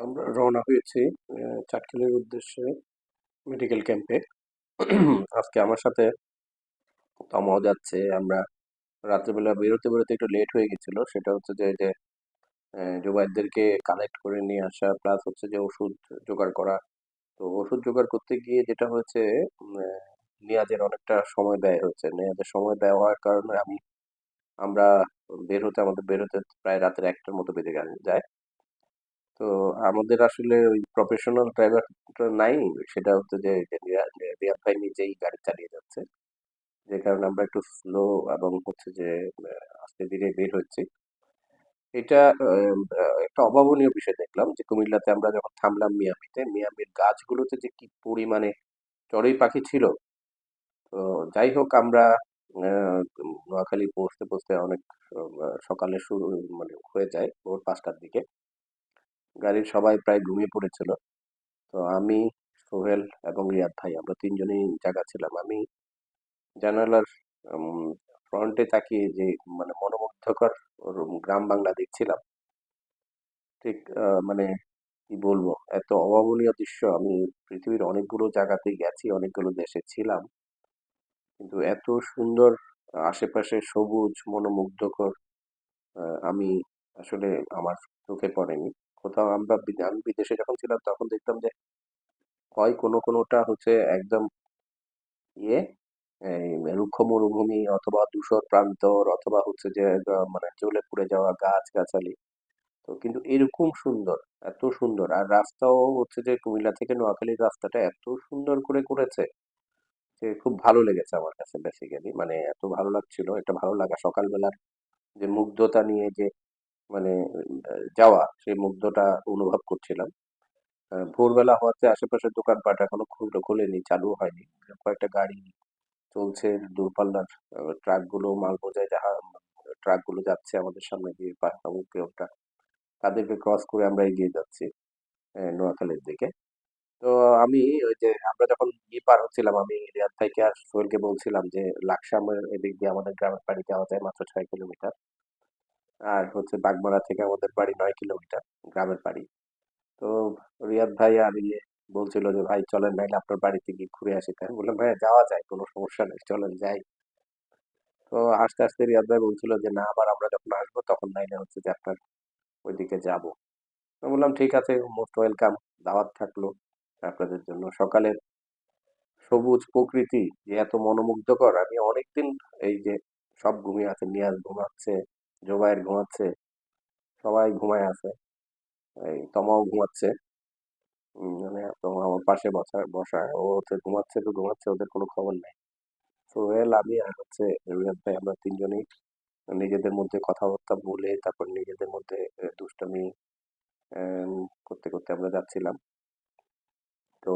আমরা রওনা হয়েছি চাটখিলের উদ্দেশ্যে মেডিকেল ক্যাম্পে। আজকে আমার সাথে তমাও যাচ্ছে। আমরা রাত্রেবেলা বেরোতে বেরোতে একটু লেট হয়ে গেছিল। সেটা হচ্ছে যে জুবাইরদেরকে কালেক্ট করে নিয়ে আসা, প্লাস হচ্ছে যে ওষুধ জোগাড় করা। তো ওষুধ জোগাড় করতে গিয়ে যেটা হয়েছে, নিয়াজের অনেকটা সময় ব্যয় হয়েছে। নিয়াজের সময় ব্যয় হওয়ার কারণে আমরা আমাদের বের হতে প্রায় রাতের 1টার মতো বেজে যায়। তো আমাদের আসলে ওই প্রফেশনাল ড্রাইভার নাই। সেটা হচ্ছে যে রিয়াদ ভাই নিজেই গাড়ি চালিয়ে যাচ্ছে, যে কারণে আমরা একটু স্লো এবং হচ্ছে যে আস্তে ধীরে বের হচ্ছি। এটা একটা অভাবনীয় বিষয় দেখলাম যে কুমিল্লাতে আমরা যখন থামলাম মিয়ামির গাছগুলোতে যে কি পরিমাণে চড়ুই পাখি ছিল। তো যাই হোক, আমরা নোয়াখালী পৌঁছতে পৌঁছতে অনেক সকালে শুরু মানে হয়ে যায় ভোর 5টার দিকে। গাড়ির সবাই প্রায় ঘুমিয়ে পড়েছিল। তো আমি, সোহেল এবং রিয়াদ ভাই আমরা তিনজনেই জায়গা ছিলাম। আমি জানালার ফ্রন্টে তাকিয়ে যে মনোমুগ্ধকর গ্রাম বাংলা দেখছিলাম। ঠিক মানে কি বলবো, এত অভাবনীয় দৃশ্য আমি পৃথিবীর অনেকগুলো জায়গাতেই গেছি, অনেকগুলো দেশে ছিলাম, কিন্তু এত সুন্দর আশেপাশে সবুজ মনোমুগ্ধকর আমি আসলে আমার চোখে পড়েনি কোথাও। আমি বিদেশে যখন ছিলাম তখন দেখতাম যে হয় কোনো কোনোটা হচ্ছে একদম ইয়ে এই রুক্ষ মরুভূমি, অথবা ধূসর প্রান্তর, অথবা হচ্ছে যে জ্বলে পুড়ে যাওয়া গাছ গাছালি। তো কিন্তু এরকম সুন্দর, এত সুন্দর। আর রাস্তাও হচ্ছে যে কুমিল্লা থেকে নোয়াখালীর রাস্তাটা এত সুন্দর করে করেছে যে খুব ভালো লেগেছে আমার কাছে। বেসিক্যালি এত ভালো লাগছিল, এটা ভালো লাগা সকালবেলার যে মুগ্ধতা নিয়ে যে যাওয়া, সেই মুগ্ধটা অনুভব করছিলাম। ভোরবেলা হওয়াতে আশেপাশের দোকানপাট এখনো খোলেনি, চালু হয়নি। কয়েকটা গাড়ি চলছে দূরপাল্লার, ট্রাকগুলো মাল বোঝাই ট্রাকগুলো যাচ্ছে আমাদের সামনে দিয়ে পাহাড়কে ওটা, তাদেরকে ক্রস করে আমরা এগিয়ে যাচ্ছি নোয়াখালীর দিকে। তো আমি ওই যে আমরা যখন পার হচ্ছিলাম, আমি রিয়াদ ভাইকে আর সোহেলকে বলছিলাম যে লাকসামের এদিক দিয়ে আমাদের গ্রামের বাড়ি যাওয়া যায় মাত্র 6 কিলোমিটার। আর হচ্ছে বাগমারা থেকে আমাদের বাড়ি 9 কিলোমিটার, গ্রামের বাড়ি। তো রিয়াদ ভাই আর বলছিল যে ভাই চলেন, নাইলে আপনার বাড়িতে গিয়ে ঘুরে আসি। তাই আমি বললাম ভাই যাওয়া যায়, কোনো সমস্যা নেই, চলেন যাই। তো আস্তে আস্তে রিয়াদ ভাই বলছিল যে না, আবার আমরা যখন আসবো তখন নাইলে হচ্ছে যে আপনার ওইদিকে যাব। আমি বললাম ঠিক আছে, মোস্ট ওয়েলকাম, দাওয়াত থাকলো আপনাদের জন্য। সকালের সবুজ প্রকৃতি যে এত মনোমুগ্ধকর, আমি অনেকদিন এই যে সব ঘুমিয়ে আছে, নিয়াজ ঘুমাচ্ছে, জোবায়ের ঘুমাচ্ছে, সবাই ঘুমায় আছে, এই তমাও ঘুমাচ্ছে। তমা আমার পাশে বসা বসা ও হচ্ছে ঘুমাচ্ছে তো ঘুমাচ্ছে, ওদের কোনো খবর নাই। সোহেল, আমি আর হচ্ছে রিয়াদ ভাই, আমরা তিনজনেই নিজেদের মধ্যে কথাবার্তা বলে তারপর নিজেদের মধ্যে দুষ্টামি আম, করতে করতে আমরা যাচ্ছিলাম। তো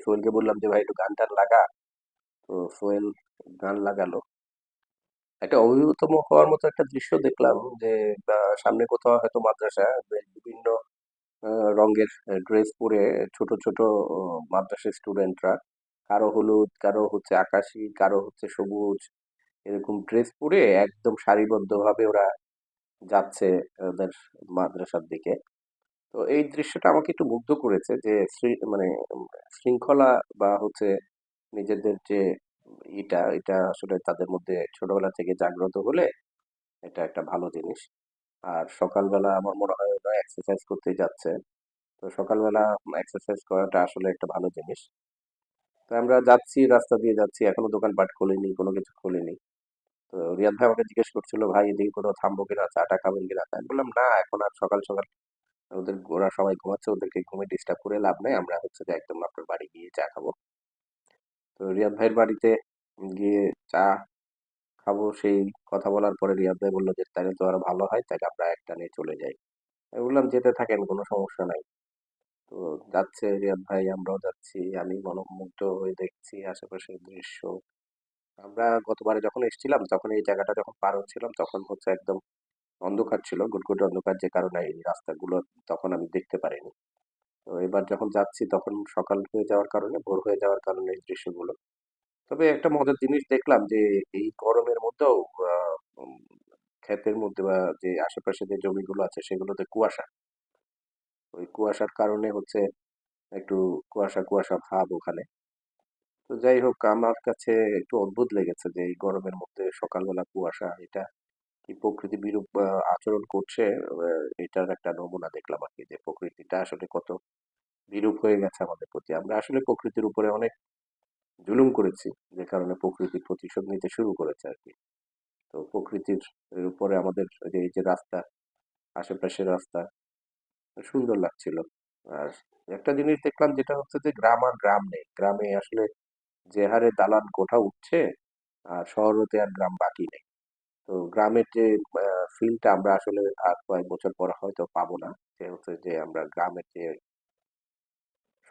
সোহেলকে বললাম যে ভাই একটু গান টান লাগা। তো সোহেল গান লাগালো। একটা অভিভূত হওয়ার মতো একটা দৃশ্য দেখলাম যে সামনে কোথাও হয়তো মাদ্রাসা, বিভিন্ন রঙের ড্রেস পরে ছোট ছোট মাদ্রাসা স্টুডেন্টরা, কারো হলুদ, কারো হচ্ছে আকাশি, কারো হচ্ছে সবুজ, এরকম ড্রেস পরে একদম সারিবদ্ধভাবে ওরা যাচ্ছে ওদের মাদ্রাসার দিকে। তো এই দৃশ্যটা আমাকে একটু মুগ্ধ করেছে যে শৃঙ্খলা বা হচ্ছে নিজেদের যে এটা আসলে তাদের মধ্যে ছোটবেলা থেকে জাগ্রত হলে এটা একটা ভালো জিনিস। আর সকালবেলা আমার মনে হয় ওরা এক্সারসাইজ করতে যাচ্ছে। তো সকালবেলা এক্সারসাইজ করাটা আসলে একটা ভালো জিনিস। তো আমরা যাচ্ছি, রাস্তা দিয়ে যাচ্ছি, এখনো দোকানপাট খোলেনি, কোনো কিছু খোলেনি। তো রিয়াদ ভাই আমাকে জিজ্ঞেস করছিল ভাই এদিকে কোথাও থামবো কিনা, চাটা খাবেন কিনা। তাই আমি বললাম না, এখন আর সকাল সকাল ওরা সবাই ঘুমাচ্ছে, ওদেরকে ঘুমে ডিস্টার্ব করে লাভ নেই, আমরা হচ্ছে যে একদম আপনার বাড়ি গিয়ে চা খাবো। তো রিয়াদ ভাইয়ের বাড়িতে গিয়ে চা খাবো, সেই কথা বলার পরে রিয়াদ ভাই বললো যে তাহলে তো আরো ভালো হয়, তাহলে আমরা একটানে চলে যাই। আমি বললাম যেতে থাকেন, কোনো সমস্যা নাই। তো যাচ্ছে রিয়াদ ভাই, আমরাও যাচ্ছি। আমি মনোমুগ্ধ হয়ে দেখছি আশেপাশের দৃশ্য। আমরা গতবারে যখন এসেছিলাম তখন এই জায়গাটা যখন পার হচ্ছিলাম তখন হচ্ছে একদম অন্ধকার ছিল, গুটগুটে অন্ধকার, যে কারণে এই রাস্তাগুলো তখন আমি দেখতে পারিনি। তো এবার যখন যাচ্ছি তখন সকাল হয়ে যাওয়ার কারণে, ভোর হয়ে যাওয়ার কারণে এই দৃশ্যগুলো। তবে একটা মজার জিনিস দেখলাম যে এই গরমের মধ্যেও আহ, উম, ক্ষেতের মধ্যে বা যে আশেপাশে যে জমিগুলো আছে সেগুলোতে কুয়াশা। ওই কুয়াশার কারণে হচ্ছে একটু কুয়াশা কুয়াশা ভাব ওখানে। তো যাই হোক, আমার কাছে একটু অদ্ভুত লেগেছে যে এই গরমের মধ্যে সকালবেলা কুয়াশা, এটা কি প্রকৃতি বিরূপ আচরণ করছে। এটার একটা নমুনা দেখলাম আর কি, যে প্রকৃতিটা আসলে কত বিরূপ হয়ে গেছে আমাদের প্রতি। আমরা আসলে প্রকৃতির উপরে অনেক জুলুম করেছি, যে কারণে প্রকৃতি প্রতিশোধ নিতে শুরু করেছে আর কি। তো প্রকৃতির উপরে আমাদের এই যে রাস্তা, আশেপাশের রাস্তা সুন্দর লাগছিল। আর একটা জিনিস দেখলাম, যেটা হচ্ছে যে গ্রাম আর গ্রাম নেই, গ্রামে আসলে যে হারে দালান কোঠা উঠছে, আর শহরতে আর গ্রাম বাকি নেই। তো গ্রামের যে ফিলটা আমরা আসলে আর কয়েক বছর পর হয়তো পাবো না। যে হচ্ছে যে আমরা গ্রামের যে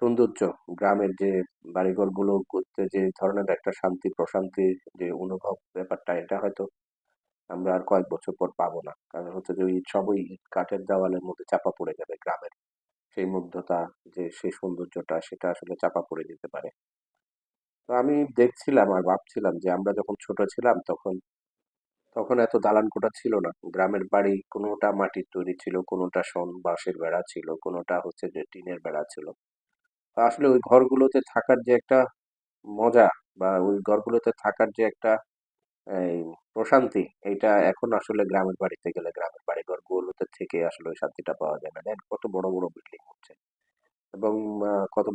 সৌন্দর্য, গ্রামের যে বাড়িঘর গুলো করতে যে ধরনের একটা শান্তি প্রশান্তির যে অনুভব, ব্যাপারটা এটা হয়তো আমরা আর কয়েক বছর পর পাবো না। কারণ হচ্ছে যে ওই সবই ইট কাঠের দেওয়ালের মধ্যে চাপা পড়ে যাবে। গ্রামের সেই মুগ্ধতা, যে সেই সৌন্দর্যটা, সেটা আসলে চাপা পড়ে যেতে পারে। তো আমি দেখছিলাম আর ভাবছিলাম যে আমরা যখন ছোট ছিলাম, তখন তখন এত দালান কোঠা ছিল না। গ্রামের বাড়ি কোনোটা মাটির তৈরি ছিল, কোনোটা শন বাঁশের বেড়া ছিল, কোনোটা হচ্ছে যে টিনের বেড়া ছিল। তো আসলে ওই ঘরগুলোতে থাকার যে একটা মজা, বা ওই ঘরগুলোতে থাকার যে একটা এই প্রশান্তি, এইটা এখন আসলে গ্রামের বাড়িতে গেলে, গ্রামের বাড়ি ঘরগুলোতে থেকে আসলে ওই শান্তিটা পাওয়া যায় না। দেন কত বড় বড় বিল্ডিং হচ্ছে, এবং কত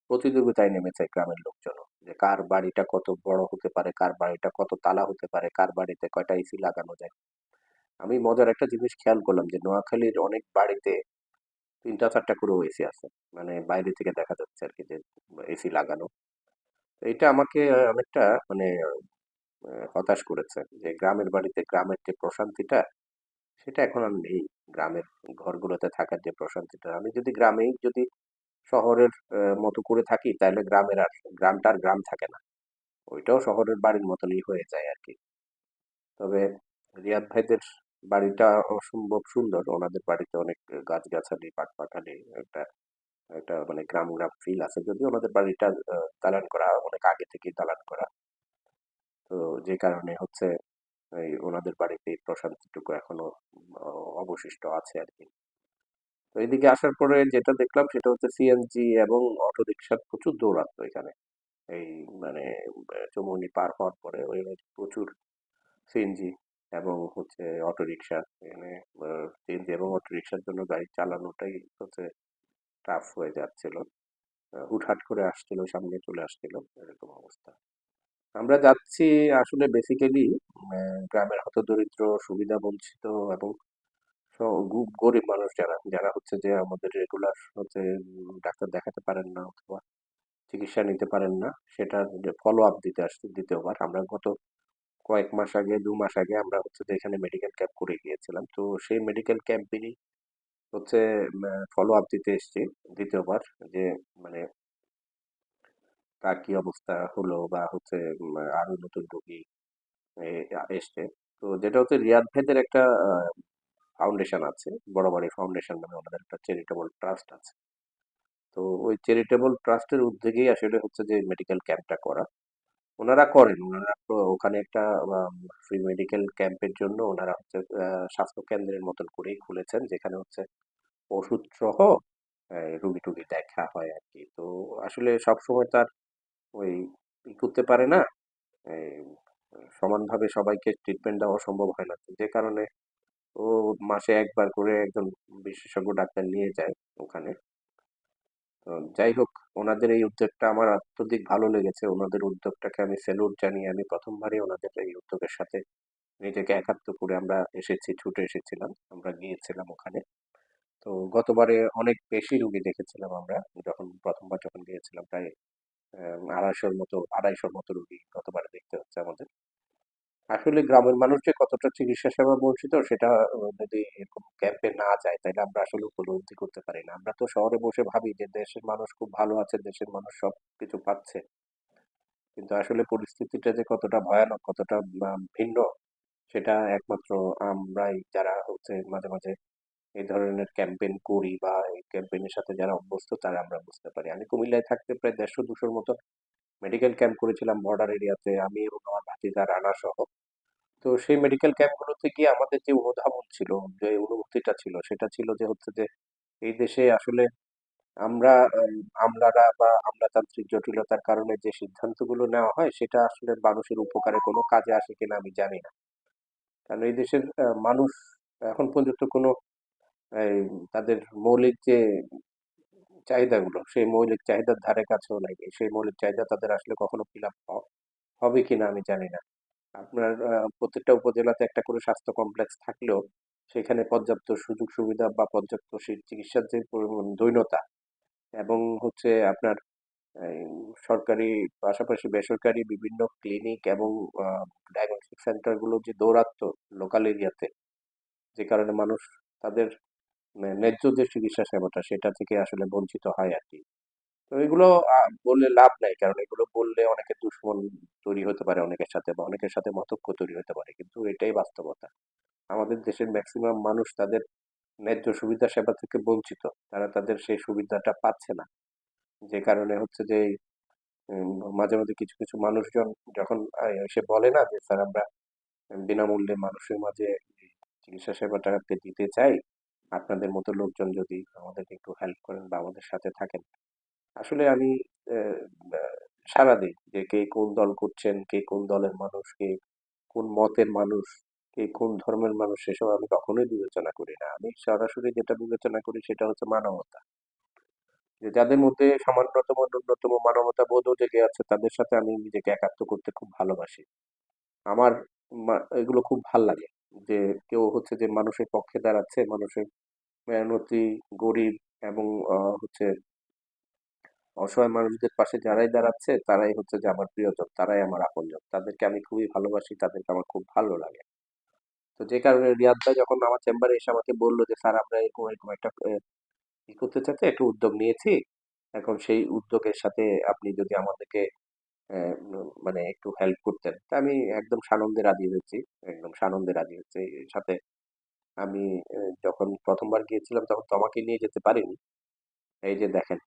প্রতিযোগিতায় নেমেছে গ্রামের লোকজন, যে কার বাড়িটা কত বড় হতে পারে, কার বাড়িটা কত তালা হতে পারে, কার বাড়িতে কয়টা এসি লাগানো যায়। আমি মজার একটা জিনিস খেয়াল করলাম, যে নোয়াখালীর অনেক বাড়িতে তিনটা চারটা করেও এসি আছে, মানে বাইরে থেকে দেখা যাচ্ছে আর কি, যে এসি লাগানো। তো এটা আমাকে অনেকটা মানে হতাশ করেছে, যে গ্রামের বাড়িতে গ্রামের যে প্রশান্তিটা, সেটা এখন আর নেই। গ্রামের ঘরগুলোতে থাকার যে প্রশান্তিটা, আমি যদি গ্রামেই যদি শহরের মতো করে থাকি, তাহলে গ্রামের আর গ্রামটা আর গ্রাম থাকে না, ওইটাও শহরের বাড়ির মতনই হয়ে যায় আর কি। তবে রিয়াদ ভাইদের বাড়িটা অসম্ভব সুন্দর। ওনাদের বাড়িতে অনেক গাছগাছালি, পাখপাখালি, একটা একটা মানে গ্রাম গ্রাম ফিল আছে, যদিও ওনাদের বাড়িটা দালান করা, অনেক আগে থেকেই দালান করা। তো যে কারণে হচ্ছে এই ওনাদের বাড়িতে এই প্রশান্তিটুকু এখনো অবশিষ্ট আছে আর কি। তো এদিকে আসার পরে যেটা দেখলাম, সেটা হচ্ছে সিএনজি এবং অটো রিক্সার প্রচুর দৌরাত্ম্য এখানে। এই মানে চৌমুহনী পার হওয়ার পরে ওই প্রচুর সিএনজি এবং হচ্ছে অটো রিক্সা এখানে। সিএনজি এবং অটো রিক্সার জন্য গাড়ি চালানোটাই হচ্ছে টাফ হয়ে যাচ্ছিল। হুটহাট করে আসছিল, সামনে চলে আসছিল, এরকম অবস্থা। আমরা যাচ্ছি আসলে বেসিক্যালি গ্রামের হতদরিদ্র, সুবিধা বঞ্চিত এবং গরিব মানুষ, যারা যারা হচ্ছে যে আমাদের রেগুলার হচ্ছে ডাক্তার দেখাতে পারেন না, অথবা চিকিৎসা নিতে পারেন না, সেটার ফলো আপ দিতে আসছি দ্বিতীয়বার। আমরা গত কয়েক মাস আগে, 2 মাস আগে আমরা হচ্ছে যে এখানে মেডিকেল ক্যাম্প করে গিয়েছিলাম। তো সেই মেডিকেল ক্যাম্পেরই হচ্ছে ফলো আপ দিতে এসছি দ্বিতীয়বার, যে মানে কার কি অবস্থা হলো, বা হচ্ছে আরো নতুন রোগী এসছে। তো যেটা হচ্ছে রিয়াদ ভেদের একটা ফাউন্ডেশন আছে, বড় বাড়ি ফাউন্ডেশন নামে ওনাদের একটা চ্যারিটেবল ট্রাস্ট আছে। তো ওই চ্যারিটেবল ট্রাস্টের উদ্যোগেই আসলে হচ্ছে যে মেডিকেল ক্যাম্পটা করা। ওনারা করেন, ওনারা তো ওখানে একটা ফ্রি মেডিকেল ক্যাম্পের জন্য ওনারা হচ্ছে স্বাস্থ্য কেন্দ্রের মতন করেই খুলেছেন, যেখানে হচ্ছে ওষুধ সহ রুগী টুগী দেখা হয় আর কি। তো আসলে সব সময় তার ওই করতে পারে না, এই সমানভাবে সবাইকে ট্রিটমেন্ট দেওয়া সম্ভব হয় না। তো যে কারণে ও মাসে একবার করে একজন বিশেষজ্ঞ ডাক্তার নিয়ে যায় ওখানে। তো যাই হোক, ওনাদের এই উদ্যোগটা আমার অত্যধিক ভালো লেগেছে। ওনাদের উদ্যোগটাকে আমি স্যালুট জানিয়ে, আমি প্রথমবারই ওনাদের এই উদ্যোগের সাথে নিজেকে একাত্ম করে আমরা এসেছি, ছুটে এসেছিলাম, আমরা গিয়েছিলাম ওখানে। তো গতবারে অনেক বেশি রুগী দেখেছিলাম আমরা, যখন গিয়েছিলাম প্রায় 250-র মতো রুগী গতবারে দেখতে হচ্ছে আমাদের। আসলে গ্রামের মানুষ যে কতটা চিকিৎসা সেবা বঞ্চিত, সেটা যদি এরকম ক্যাম্পে না যায়, তাহলে আমরা আসলে উপলব্ধি করতে পারি না। আমরা তো শহরে বসে ভাবি যে দেশের মানুষ খুব ভালো আছে, দেশের মানুষ সব কিছু পাচ্ছে, কিন্তু আসলে পরিস্থিতিটা যে কতটা ভয়ানক, কতটা ভিন্ন, সেটা একমাত্র আমরাই, যারা হচ্ছে মাঝে মাঝে এই ধরনের ক্যাম্পেইন করি, বা এই ক্যাম্পেইনের সাথে যারা অভ্যস্ত, তারা আমরা বুঝতে পারি। আমি কুমিল্লায় থাকতে প্রায় 150-200-র মতো মেডিকেল ক্যাম্প করেছিলাম বর্ডার এরিয়াতে, আমি এবং আমার ভাতিজা রানা সহ। তো সেই মেডিকেল ক্যাম্পগুলোতে গিয়ে আমাদের যে অনুধাবন ছিল, যে অনুভূতিটা ছিল, সেটা ছিল যে হচ্ছে যে এই দেশে আসলে আমরা আমলারা বা আমলাতান্ত্রিক জটিলতার কারণে যে সিদ্ধান্তগুলো নেওয়া হয় সেটা আসলে মানুষের উপকারে কোনো কাজে আসে কিনা আমি জানি না। কারণ এই দেশের মানুষ এখন পর্যন্ত কোনো এই তাদের মৌলিক যে চাহিদাগুলো সেই মৌলিক চাহিদার ধারে কাছেও নাই। সেই মৌলিক চাহিদা তাদের আসলে কখনো ফিল আপ হবে কিনা আমি জানি না। আপনার প্রত্যেকটা উপজেলাতে একটা করে স্বাস্থ্য কমপ্লেক্স থাকলেও সেখানে পর্যাপ্ত সুযোগ সুবিধা বা পর্যাপ্ত চিকিৎসার যে দৈনতা এবং হচ্ছে আপনার এই সরকারি পাশাপাশি বেসরকারি বিভিন্ন ক্লিনিক এবং ডায়াগনস্টিক সেন্টার গুলো যে দৌরাত্ম লোকাল এরিয়াতে, যে কারণে মানুষ তাদের ন্যায্য যে চিকিৎসা সেবাটা সেটা থেকে আসলে বঞ্চিত হয় আর কি। তো এগুলো বললে লাভ নাই, কারণ এগুলো বললে অনেকের দুশ্মন তৈরি হতে পারে অনেকের সাথে, বা অনেকের সাথে মতৈক্য তৈরি হতে পারে, কিন্তু এটাই বাস্তবতা। আমাদের দেশের ম্যাক্সিমাম মানুষ তাদের ন্যায্য সুবিধা সেবা থেকে বঞ্চিত। তারা তাদের সেই সুবিধাটা পাচ্ছে না, যে কারণে হচ্ছে যে মাঝে মাঝে কিছু কিছু মানুষজন যখন এসে বলে না যে স্যার আমরা বিনামূল্যে মানুষের মাঝে এই চিকিৎসা সেবাটাকে দিতে চাই, আপনাদের মতো লোকজন যদি আমাদেরকে একটু হেল্প করেন বা আমাদের সাথে থাকেন, আসলে আমি আহ, আহ, সাড়া দিই যে কে কোন দল করছেন, কে কোন দলের মানুষ, কে কোন মতের মানুষ, কে কোন ধর্মের মানুষ, সেসব আমি কখনোই বিবেচনা করি না। আমি সরাসরি যেটা বিবেচনা করি সেটা হচ্ছে মানবতা। যে যাদের মধ্যে সামান্যতম ন্যূনতম মানবতা বোধও জেগে আছে তাদের সাথে আমি নিজেকে একাত্ম করতে খুব ভালোবাসি। আমার এগুলো খুব ভাল লাগে যে কেউ হচ্ছে যে মানুষের পক্ষে দাঁড়াচ্ছে, মানুষের মেহনতি, গরিব এবং হচ্ছে অসহায় মানুষদের পাশে যারাই দাঁড়াচ্ছে তারাই হচ্ছে যে আমার প্রিয়জন, তারাই আমার আপনজন, তাদেরকে আমি খুবই ভালোবাসি, তাদেরকে আমার খুব ভালো লাগে। তো যে কারণে রিয়াদ ভাই যখন আমার চেম্বারে এসে আমাকে বললো যে স্যার আমরা এরকম এরকম একটা ই করতে চাচ্ছি, একটা উদ্যোগ নিয়েছি, এখন সেই উদ্যোগের সাথে আপনি যদি আমাদেরকে মানে একটু হেল্প করতেন, তা আমি একদম সানন্দে রাজি হয়েছি। একদম সানন্দে রাজি হয়েছি। এর সাথে আমি যখন প্রথমবার গিয়েছিলাম তখন তোমাকে নিয়ে যেতে পারিনি। এই যে দেখেন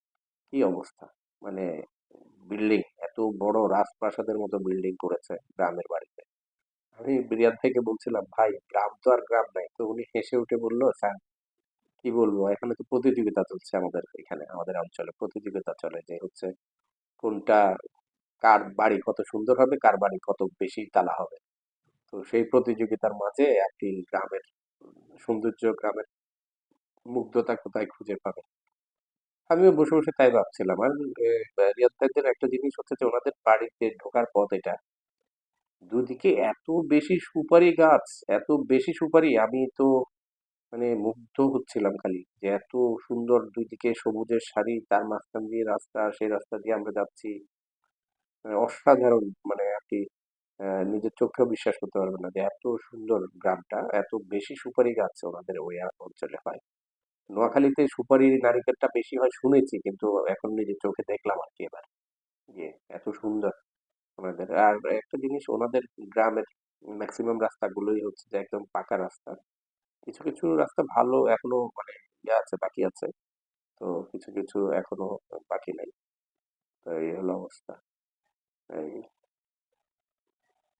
কি অবস্থা, মানে বিল্ডিং, এত বড় রাজপ্রাসাদের মতো বিল্ডিং করেছে গ্রামের বাড়িতে। আমি রিয়াদ থেকে বলছিলাম ভাই গ্রাম তো আর গ্রাম নাই, তো উনি হেসে উঠে বললো স্যার কি বলবো, এখানে তো প্রতিযোগিতা চলছে, আমাদের এখানে আমাদের অঞ্চলে প্রতিযোগিতা চলে যে হচ্ছে কোনটা, কার বাড়ি কত সুন্দর হবে, কার বাড়ি কত বেশি তালা হবে। তো সেই প্রতিযোগিতার মাঝে আপনি গ্রামের সৌন্দর্য, গ্রামের মুগ্ধতা কোথায় খুঁজে পাবেন। আমিও বসে বসে তাই ভাবছিলাম। আর রিয়াদ ভাইদের একটা জিনিস হচ্ছে যে ওনাদের বাড়িতে ঢোকার পথ এটা, দুদিকে এত বেশি সুপারি গাছ, এত বেশি সুপারি, আমি তো মানে মুগ্ধ হচ্ছিলাম খালি যে এত সুন্দর দুই দিকে সবুজের সারি, তার মাঝখান দিয়ে রাস্তা, সেই রাস্তা দিয়ে আমরা যাচ্ছি। অসাধারণ, মানে আপনি নিজের চোখেও বিশ্বাস করতে পারবেন না যে এত সুন্দর গ্রামটা, এত বেশি সুপারি গাছ ওনাদের ওই অঞ্চলে হয়। নোয়াখালীতে সুপারি নারিকেলটা বেশি হয় শুনেছি, কিন্তু এখন নিজের চোখে দেখলাম আর কি এবার যে এত সুন্দর ওনাদের। আর একটা জিনিস, ওনাদের গ্রামের ম্যাক্সিমাম রাস্তাগুলোই হচ্ছে যে একদম পাকা রাস্তা। কিছু কিছু রাস্তা ভালো এখনো, মানে ইয়ে আছে, বাকি আছে। তো কিছু কিছু এখনো বাকি নাই। তো এই হলো অবস্থা। এই,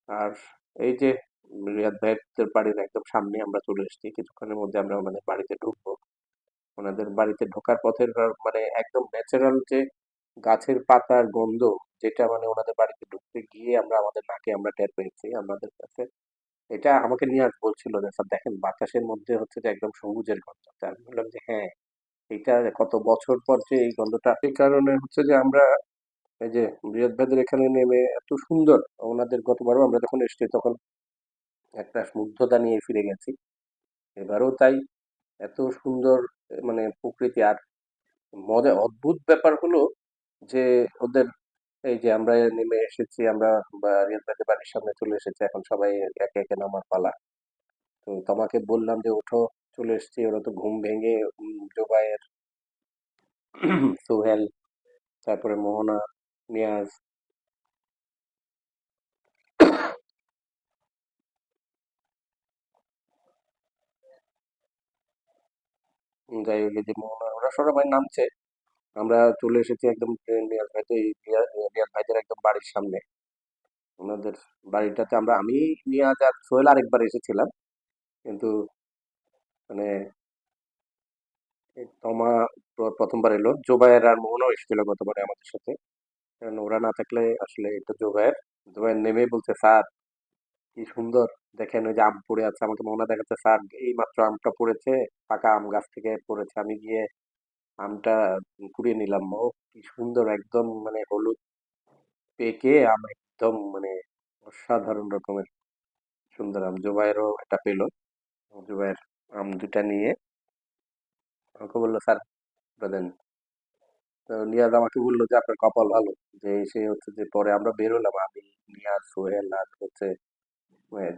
আর এই যে রিয়াদ ভাইদের বাড়ির একদম সামনে আমরা চলে এসেছি, কিছুক্ষণের মধ্যে আমরা মানে বাড়িতে ঢুকবো। ওনাদের বাড়িতে ঢোকার পথের মানে একদম ন্যাচারাল যে গাছের পাতার গন্ধ, যেটা মানে ওনাদের বাড়িতে ঢুকতে গিয়ে আমরা আমাদের নাকে আমরা টের পেয়েছি আমাদের কাছে। এটা আমাকে নিয়ে আজ বলছিল যে স্যার দেখেন বাতাসের মধ্যে হচ্ছে যে একদম সবুজের গন্ধ। তা আমি বললাম যে হ্যাঁ, এটা কত বছর পর যে এই গন্ধটা, এই কারণে হচ্ছে যে আমরা এই যে রিয়াদ ভাইদের এখানে নেমে এত সুন্দর, ওনাদের গতবারও আমরা যখন এসেছি তখন একটা মুগ্ধতা নিয়ে ফিরে গেছি, এবারও তাই। এত সুন্দর মানে প্রকৃতি। আর মজা অদ্ভুত ব্যাপার হলো যে ওদের এই যে আমরা নেমে এসেছি, আমরা বা রিয়াদ ভাইদের বাড়ির সামনে চলে এসেছি, এখন সবাই একে একে নামার পালা। তো তোমাকে বললাম যে ওঠো, চলে এসেছি, ওরা তো ঘুম ভেঙে জোবায়ের, সোহেল, তারপরে মোহনা, নিয়াজ, যাই হোক এই যে মোহনা, ওরা সবাই নামছে। আমরা চলে এসেছি একদম নিয়াজ ভাইদের, রিয়াদ ভাইদের একদম বাড়ির সামনে। ওনাদের বাড়িটাতে আমি, নিয়াজ আর সোহেল আরেকবার এসেছিলাম, কিন্তু মানে এই তমা প্রথমবার এলো, জোবায়ের আর মোহনাও এসেছিল গতবারে আমাদের সাথে। কারণ ওরা না থাকলে আসলে এটা জোবায়ের, জোবায়ের নেমে বলছে, স্যার কি সুন্দর, দেখেন ওই যে আম পড়ে আছে। আমাকে মোহনা দেখাচ্ছে, স্যার এই মাত্র আমটা পড়েছে, পাকা আম গাছ থেকে পড়েছে, আমি গিয়ে আমটা কুড়িয়ে নিলাম। ও কি সুন্দর, একদম মানে হলুদ পেকে আম, একদম মানে অসাধারণ রকমের সুন্দর আম। জোবাইরও এটা পেলো, জোবাইর আম দুটা নিয়ে আমাকে বললো, স্যার ওটা দেন। তো নিয়াজ আমাকে বললো যে আপনার কপাল ভালো, যে সে হচ্ছে যে পরে আমরা বেরোলাম, আমি, নিয়াজ, সোহেল আর হচ্ছে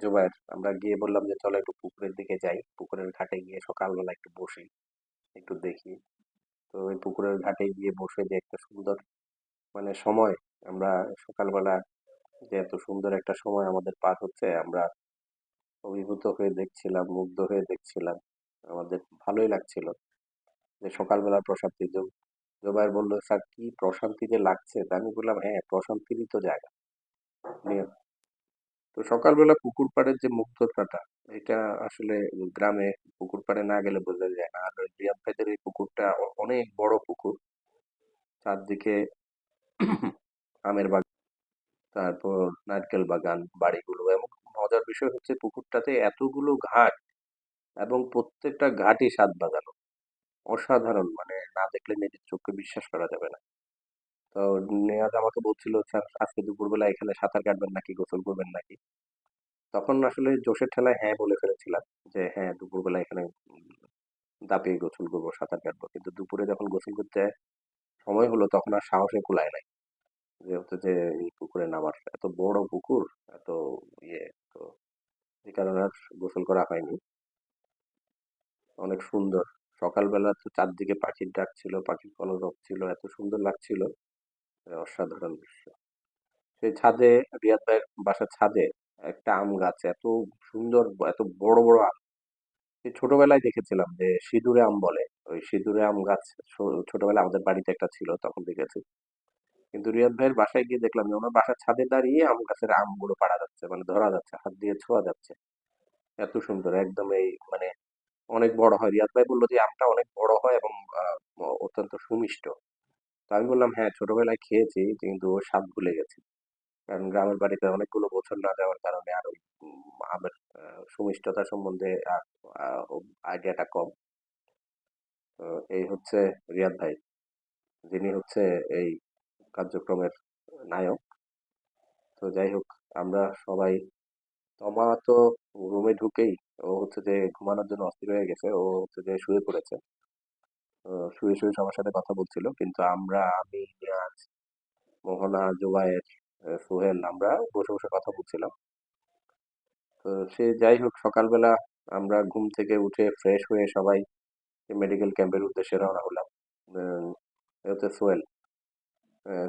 জোবাইর, আমরা গিয়ে বললাম যে চলো একটু পুকুরের দিকে যাই, পুকুরের ঘাটে গিয়ে সকালবেলা একটু বসি, একটু দেখি। তো ওই পুকুরের ঘাটে গিয়ে বসে যে একটা সুন্দর মানে সময়, আমরা সকালবেলা যে এত সুন্দর একটা সময় আমাদের পার হচ্ছে, আমরা অভিভূত হয়ে দেখছিলাম, মুগ্ধ হয়ে দেখছিলাম। আমাদের ভালোই লাগছিল যে সকালবেলা প্রশান্তি। জোবাইর বললো, স্যার কি প্রশান্তি যে লাগছে। তা আমি বললাম, হ্যাঁ প্রশান্তিরই তো জায়গা। নিয়ে তো সকালবেলা পুকুর পাড়ের যে মুগ্ধতাটা, এটা আসলে গ্রামে পুকুর পাড়ে না গেলে বোঝা যায় না। আর ওই রিয়াদ ভাইদের এই পুকুরটা অনেক বড় পুকুর, চারদিকে আমের বাগান, তারপর নারকেল বাগান, বাড়িগুলো। এবং মজার বিষয় হচ্ছে পুকুরটাতে এতগুলো ঘাট, এবং প্রত্যেকটা ঘাটই স্বাদ বাঁধানো, অসাধারণ, মানে না দেখলে নিজের চোখকে বিশ্বাস করা যাবে না। তো নেহাত আমাকে বলছিল, স্যার আজকে দুপুরবেলা এখানে সাঁতার কাটবেন নাকি, গোসল করবেন নাকি। তখন আসলে জোশের ঠেলায় হ্যাঁ বলে ফেলেছিলাম, যে হ্যাঁ দুপুরবেলা এখানে দাপিয়ে গোসল করবো, সাঁতার কাটবো। কিন্তু দুপুরে যখন গোসল করতে সময় হলো, তখন আর সাহসে কুলায় নাই, যে হচ্ছে যে এই পুকুরে নামার। এত বড় পুকুর, এত ইয়ে, তো এই কারণে আর গোসল করা হয়নি। অনেক সুন্দর, সকালবেলা তো চারদিকে পাখির ডাক ছিল, পাখির কলরব ছিল, এত সুন্দর লাগছিল, অসাধারণ দৃশ্য। সেই ছাদে, রিয়াদ ভাইয়ের বাসার ছাদে একটা আম গাছ, এত সুন্দর, এত বড় বড় আম। এই ছোটবেলায় দেখেছিলাম যে সিঁদুরে আম বলে, ওই সিঁদুরে আম গাছ ছোটবেলায় আমাদের বাড়িতে একটা ছিল, তখন দেখেছি। কিন্তু রিয়াদ ভাইয়ের বাসায় গিয়ে দেখলাম যে ওনার বাসার ছাদে দাঁড়িয়ে আম গাছের আমগুলো পাড়া যাচ্ছে, মানে ধরা যাচ্ছে, হাত দিয়ে ছোঁয়া যাচ্ছে। এত সুন্দর, একদম এই মানে অনেক বড় হয়। রিয়াদ ভাই বললো যে আমটা অনেক বড় হয় এবং অত্যন্ত সুমিষ্ট। তো আমি বললাম, হ্যাঁ ছোটবেলায় খেয়েছি, কিন্তু ওর স্বাদ ভুলে গেছি। কারণ গ্রামের বাড়িতে অনেকগুলো বছর না যাওয়ার কারণে আর ওই আমের সুমিষ্টতা সম্বন্ধে আর আইডিয়াটা কম। তো এই হচ্ছে রিয়াদ ভাই, যিনি হচ্ছে এই কার্যক্রমের নায়ক। তো যাই হোক, আমরা সবাই, তমা তো রুমে ঢুকেই ও হচ্ছে যে ঘুমানোর জন্য অস্থির হয়ে গেছে, ও হচ্ছে যে শুয়ে পড়েছে। শুয়ে শুয়ে সবার সাথে কথা বলছিল, কিন্তু আমরা, আমি, নিয়াজ, মোহনা, জুবায়ের, সোহেল, আমরা বসে বসে কথা বলছিলাম। তো সে যাই হোক, সকালবেলা আমরা ঘুম থেকে উঠে ফ্রেশ হয়ে সবাই মেডিকেল ক্যাম্পের উদ্দেশ্যে রওনা হলাম। এ হচ্ছে সোহেল,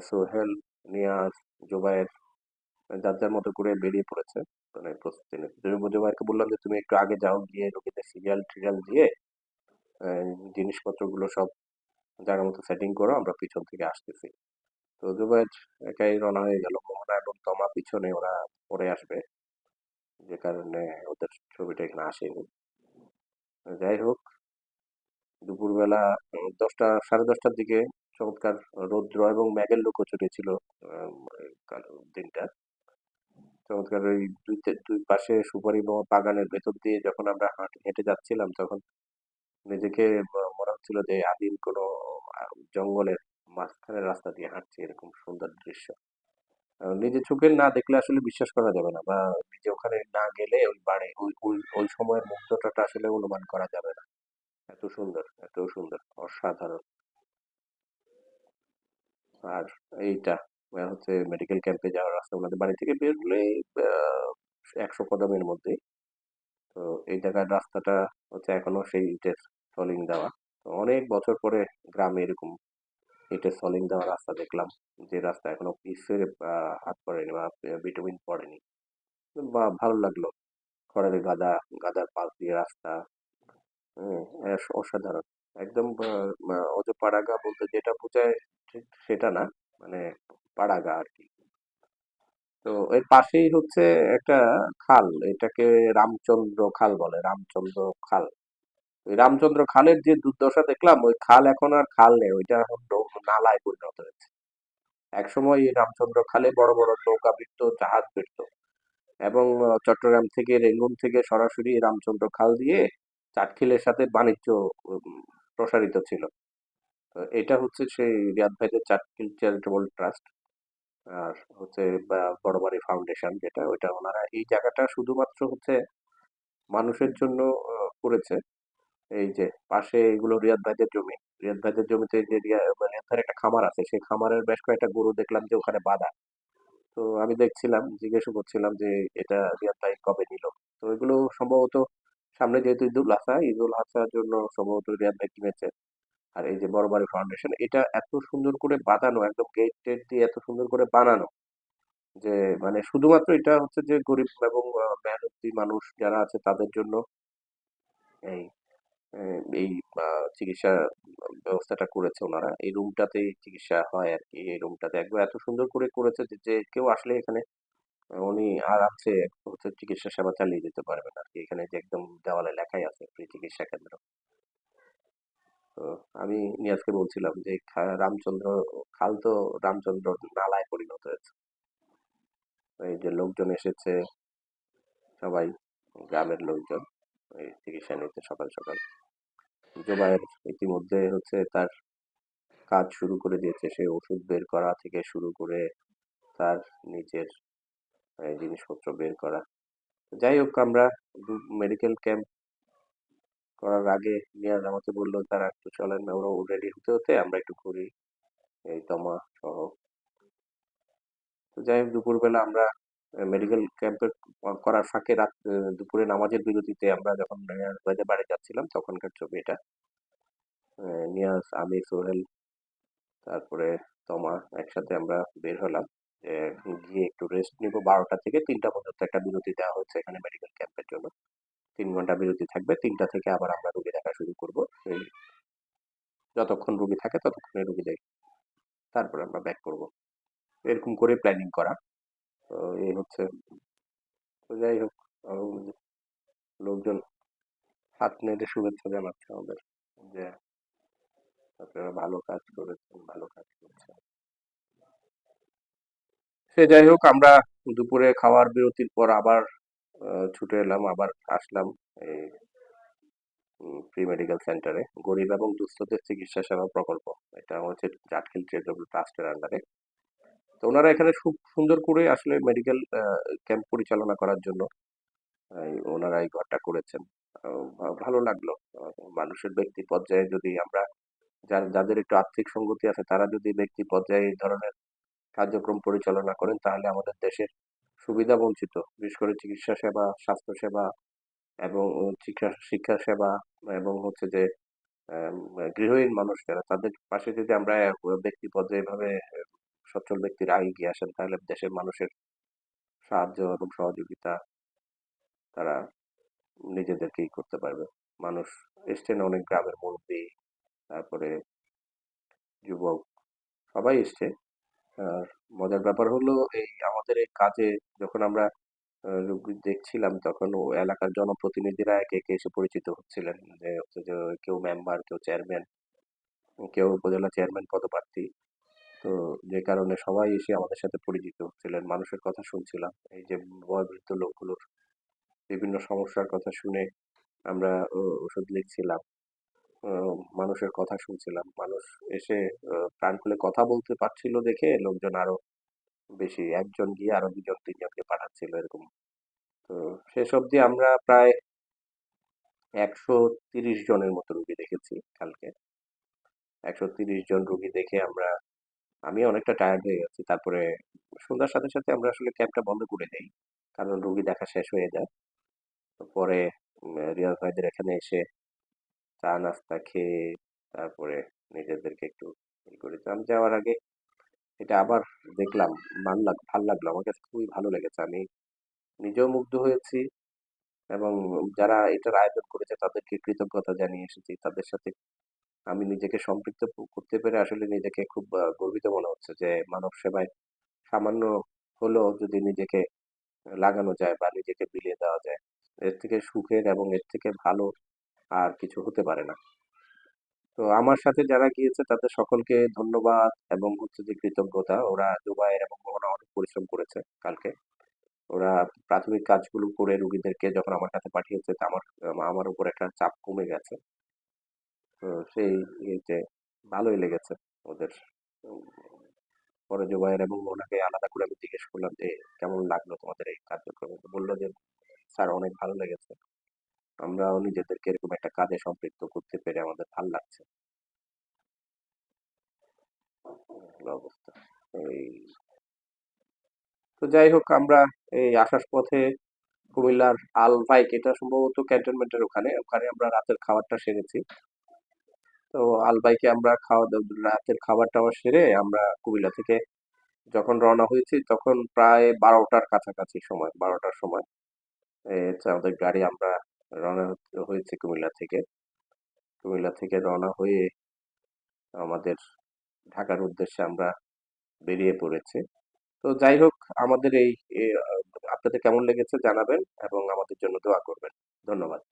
সোহেল, নিয়াজ, জুবায়ের যার যার মতো করে বেরিয়ে পড়েছে, মানে প্রস্তুতি নিতে। জুবায়েরকে বললাম যে তুমি একটু আগে যাও, গিয়ে রোগীদের সিরিয়াল টিরিয়াল দিয়ে আহ, জিনিসপত্রগুলো সব জায়গা মতো সেটিং করো, আমরা পিছন থেকে আসতেছি। তো জুবায়ের একাই রওনা হয়ে গেল, মোহনা এবং তমা পিছনে, ওরা পরে আসবে, যে কারণে ওদের ছবিটা এখানে আসেনি। যাই হোক, দুপুরবেলা 10টা, 10:30টার দিকে চমৎকার রৌদ্র এবং মেঘের লুকোচুরি ছিল। দিনটা চমৎকার, ওই দুই পাশে সুপারি বাগানের ভেতর দিয়ে যখন আমরা হেঁটে যাচ্ছিলাম, তখন নিজেকে মনে হচ্ছিল যে আদিম কোনো জঙ্গলের মাঝখানের রাস্তা দিয়ে হাঁটছি, এরকম সুন্দর দৃশ্য। নিজে চোখে না দেখলে আসলে বিশ্বাস করা যাবে না, বা নিজে ওখানে না গেলে ওই বাড়ি ওই ওই ওই সময়ের মুগ্ধতাটা আসলে অনুমান করা যাবে না। এত সুন্দর, এত সুন্দর, অসাধারণ। আর এইটা হচ্ছে মেডিকেল ক্যাম্পে যাওয়ার রাস্তা, ওনাদের বাড়ি থেকে বের হলে 100 কদমের মধ্যে। তো এই জায়গার রাস্তাটা হচ্ছে এখনো সেই ইটের সলিং দেওয়া। তো অনেক বছর পরে গ্রামে এরকম ইটের সলিং দেওয়া রাস্তা দেখলাম, যে রাস্তা এখনো পিচের হাত পড়েনি বা বিটুমিন পড়েনি। বা ভালো লাগলো, খড়ের গাদার পাশ দিয়ে রাস্তা। অসাধারণ, একদম ও যে পাড়াগা বলতে যেটা বোঝায় ঠিক সেটা না, মানে পাড়াগা আর কি। তো এর পাশেই হচ্ছে একটা খাল, এটাকে রামচন্দ্র খাল বলে, রামচন্দ্র খাল। ওই রামচন্দ্র খালের যে দুর্দশা দেখলাম, ওই খাল এখন আর খাল নেই, ওইটা এখন নালায় পরিণত হয়েছে। একসময় এই রামচন্দ্র খালে বড় বড় নৌকা ভিড়তো, জাহাজ ভিড়তো, এবং চট্টগ্রাম থেকে, রেঙ্গুন থেকে সরাসরি রামচন্দ্র খাল দিয়ে চাটখিলের সাথে বাণিজ্য উম, প্রসারিত ছিল। তো এটা হচ্ছে সেই রিয়াদ ভাইদের চাটখিল চ্যারিটেবল ট্রাস্ট, আর হচ্ছে বড়বাড়ি ফাউন্ডেশন, যেটা ওইটা ওনারা এই জায়গাটা শুধুমাত্র হচ্ছে মানুষের জন্য করেছে। এই যে পাশে এগুলো রিয়াদ ভাইদের জমি, রিয়াদ ভাইদের জমিতে যে রিয়াদ ভাইয়ের একটা খামার আছে, সেই খামারের বেশ কয়েকটা গরু দেখলাম যে ওখানে বাঁধা। তো আমি দেখছিলাম, জিজ্ঞেস করছিলাম যে এটা রিয়াদ ভাই কবে নিল। তো এগুলো সম্ভবত সামনে যেহেতু ঈদুল আজহা, ঈদুল আজহার জন্য সম্ভবত রিয়াদ ভাই কিনেছে। আর এই যে বড়বাড়ি ফাউন্ডেশন, এটা এত সুন্দর করে বাঁধানো, একদম গেট টেট দিয়ে এত সুন্দর করে বানানো, যে মানে শুধুমাত্র এটা হচ্ছে যে গরিব এবং মেহনতি মানুষ যারা আছে তাদের জন্য এই এই চিকিৎসা ব্যবস্থাটা করেছে ওনারা। এই রুমটাতেই চিকিৎসা হয় আর কি। এই রুমটাতে একবার এত সুন্দর করে করেছে যে যে কেউ আসলে এখানে উনি আরামসে হচ্ছে চিকিৎসা সেবা চালিয়ে যেতে পারবেন আর কি। এখানে যে একদম দেওয়ালে লেখাই আছে ফ্রি চিকিৎসা কেন্দ্র। তো আমি নিয়াজকে বলছিলাম যে রামচন্দ্র খাল তো রামচন্দ্র নালায় পরিণত হয়েছে। এই যে লোকজন এসেছে, সবাই গ্রামের লোকজন এই চিকিৎসা নিতে সকাল সকাল। জোবায়ের ইতিমধ্যে হচ্ছে তার কাজ শুরু করে দিয়েছে, সে ওষুধ বের করা থেকে শুরু করে তার নিজের জিনিসপত্র বের করা। যাই হোক, আমরা মেডিকেল ক্যাম্প করার আগে নিয়াজ আমাকে বললো তারা একটু চলেন, ওরা রেডি হতে হতে আমরা একটু ঘুরি, এই তমা সহ। তো যাই হোক, দুপুরবেলা আমরা মেডিকেল ক্যাম্পের করার ফাঁকে রাত দুপুরে নামাজের বিরতিতে আমরা যখন নিয়াজ ভাইদের বাড়ি যাচ্ছিলাম তখনকার ছবি এটা। নিয়াজ, আমি, সোহেল, তারপরে তমা একসাথে আমরা বের হলাম যে গিয়ে একটু রেস্ট নিব। 12টা থেকে 3টা পর্যন্ত একটা বিরতি দেওয়া হচ্ছে এখানে মেডিকেল ক্যাম্পের জন্য। 3 ঘন্টা বিরতি থাকবে, 3টা থেকে আবার আমরা রুগী দেখা শুরু করব। এই যতক্ষণ রুগী থাকে ততক্ষণে রুগী দেখি, তারপরে আমরা ব্যাক করব। এরকম করে প্ল্যানিং করা। তো এই হচ্ছে। তো যাই হোক, লোকজন হাত নেড়ে শুভেচ্ছা জানাচ্ছে আমাদের যে আপনারা ভালো কাজ করেছেন, ভালো কাজ করছেন। সে যাই হোক, আমরা দুপুরে খাওয়ার বিরতির পর আবার ছুটে এলাম, আবার আসলাম এই প্রি মেডিকেল সেন্টারে, গরিব এবং দুস্থদের চিকিৎসা সেবা প্রকল্প। এটা হচ্ছে চাটখিল চ্যারিটেবল ট্রাস্টের আন্ডারে। তো ওনারা এখানে খুব সুন্দর করে আসলে মেডিকেল ক্যাম্প পরিচালনা করার জন্য ওনারা এই ঘরটা করেছেন। ভালো লাগলো। মানুষের ব্যক্তি পর্যায়ে যদি আমরা, যাদের একটু আর্থিক সঙ্গতি আছে, তারা যদি ব্যক্তি পর্যায়ে এই ধরনের কার্যক্রম পরিচালনা করেন তাহলে আমাদের দেশের সুবিধা বঞ্চিত, বিশেষ করে চিকিৎসা সেবা, স্বাস্থ্য সেবা এবং শিক্ষা শিক্ষা সেবা এবং হচ্ছে যে আম, গৃহহীন মানুষ যারা, তাদের পাশে যদি আমরা ব্যক্তি পর্যায়ে এভাবে সচ্ছল ব্যক্তিরা এগিয়ে আসেন তাহলে দেশের মানুষের সাহায্য এবং সহযোগিতা তারা নিজেদেরকেই করতে পারবে। মানুষ এসছেন, অনেক গ্রামের মুরব্বী, তারপরে যুবক, সবাই এসছে। আর মজার ব্যাপার হলো এই আমাদের এই কাজে যখন আমরা রোগী দেখছিলাম তখন ও এলাকার জনপ্রতিনিধিরা একে একে এসে পরিচিত হচ্ছিলেন, যে হচ্ছে যে কেউ মেম্বার, কেউ চেয়ারম্যান, কেউ উপজেলা চেয়ারম্যান পদপ্রার্থী। তো যে কারণে সবাই এসে আমাদের সাথে পরিচিত হচ্ছিলেন, মানুষের কথা শুনছিলাম। এই যে বয়োবৃদ্ধ লোকগুলোর বিভিন্ন সমস্যার কথা শুনে আমরা ওষুধ লিখছিলাম, মানুষের কথা শুনছিলাম। মানুষ এসে প্রাণ খুলে কথা বলতে পারছিল দেখে লোকজন আরো বেশি, একজন গিয়ে আরো 2 জন 3 জনকে পাঠাচ্ছিল এরকম। তো শেষ অবধি আমরা প্রায় 130 জনের মতো রুগী দেখেছি কালকে। 130 জন রুগী দেখে আমি অনেকটা টায়ার্ড হয়ে গেছি। তারপরে সন্ধ্যার সাথে সাথে আমরা আসলে ক্যাবটা বন্ধ করে দেই, কারণ রুগী দেখা শেষ হয়ে যায়। তো পরে রিয়াজ ভাইদের এখানে এসে চা নাস্তা খেয়ে তারপরে নিজেদেরকে একটু করেছিলাম। যাওয়ার আগে এটা আবার দেখলাম, ভাল লাগলো, আমার কাছে খুবই ভালো লেগেছে। আমি নিজেও মুগ্ধ হয়েছি এবং যারা এটার আয়োজন করেছে তাদেরকে কৃতজ্ঞতা জানিয়ে এসেছি। তাদের সাথে আমি নিজেকে সম্পৃক্ত করতে পেরে আসলে নিজেকে খুব গর্বিত মনে হচ্ছে যে মানব সেবায় সামান্য হলেও যদি নিজেকে লাগানো যায় বা নিজেকে বিলিয়ে দেওয়া যায়, এর থেকে সুখের এবং এর থেকে ভালো আর কিছু হতে পারে না। তো আমার সাথে যারা গিয়েছে তাদের সকলকে ধন্যবাদ এবং হচ্ছে যে কৃতজ্ঞতা। ওরা জুবায়ের এবং মোহনা অনেক পরিশ্রম করেছে কালকে। ওরা প্রাথমিক কাজগুলো করে রুগীদেরকে যখন আমার কাছে পাঠিয়েছে তা আমার উপর একটা চাপ কমে গেছে। তো সেই ইয়েতে ভালোই লেগেছে ওদের। উম, পরে জুবায়ের এবং মোহনাকে আলাদা করে আমি জিজ্ঞেস করলাম যে কেমন লাগলো তোমাদের এই কার্যক্রম? তো বললো যে স্যার অনেক ভালো লেগেছে, আমরাও নিজেদেরকে এরকম একটা কাজে সম্পৃক্ত করতে পেরে আমাদের ভাল লাগছে। হলো অবস্থা। এই তো যাই হোক, আমরা এই আসার পথে কুমিল্লার আলভাইক, এটা সম্ভবত ক্যান্টনমেন্টের ওখানে ওখানে আমরা রাতের খাবারটা সেরেছি। তো আলভাইকে আমরা রাতের খাবার টাবার সেরে আমরা কুমিল্লা থেকে যখন রওনা হয়েছি তখন প্রায় 12টার কাছাকাছি সময়, 12টার সময় হচ্ছে আমাদের গাড়ি। আমরা রওনা হয়েছি কুমিল্লা থেকে রওনা হয়ে আমাদের ঢাকার উদ্দেশ্যে আমরা বেরিয়ে পড়েছি। তো যাই হোক, আমাদের এই আপনাদের কেমন লেগেছে জানাবেন এবং আমাদের জন্য দোয়া করবেন। ধন্যবাদ।